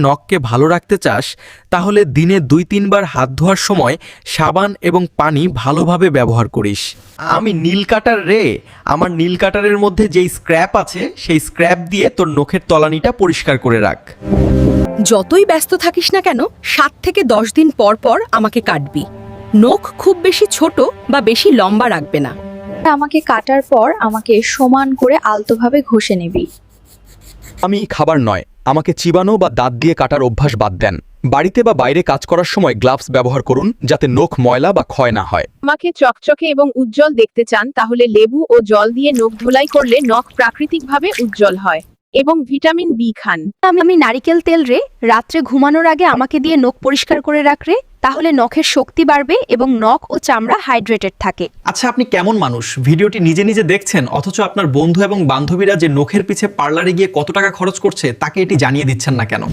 নখকে ভালো রাখতে চাস তাহলে দিনে 2-3 বার হাত ধোয়ার সময় সাবান এবং পানি ভালোভাবে ব্যবহার করিস। আমি নীল কাটার রে, আমার নীল কাটারের মধ্যে যেই স্ক্র্যাপ আছে সেই স্ক্র্যাপ দিয়ে তোর নখের তলানিটা পরিষ্কার করে রাখ। যতই ব্যস্ত থাকিস না কেন 7 থেকে 10 দিন পর পর আমাকে কাটবি। নখ খুব বেশি ছোট বা বেশি লম্বা রাখবে না। আমাকে কাটার পর আমাকে সমান করে আলতোভাবে ঘষে নিবি। আমি খাবার নয়, আমাকে চিবানো বা দাঁত দিয়ে কাটার অভ্যাস বাদ দেন। বাড়িতে বা বাইরে কাজ করার সময় গ্লাভস ব্যবহার করুন যাতে নখ ময়লা বা ক্ষয় না হয়। আমাকে চকচকে এবং উজ্জ্বল দেখতে চান তাহলে লেবু ও জল দিয়ে নখ ধুলাই করলে নখ প্রাকৃতিকভাবে উজ্জ্বল হয় এবং ভিটামিন বি খান। আমি নারিকেল তেল রে, রাত্রে ঘুমানোর আগে আমাকে দিয়ে নখ পরিষ্কার করে রাখ রে, তাহলে নখের শক্তি বাড়বে এবং নখ ও চামড়া হাইড্রেটেড থাকে। আচ্ছা, আপনি কেমন মানুষ? ভিডিওটি নিজে নিজে দেখছেন অথচ আপনার বন্ধু এবং বান্ধবীরা যে নখের পিছে পার্লারে গিয়ে কত টাকা খরচ করছে তাকে এটি জানিয়ে দিচ্ছেন না কেন?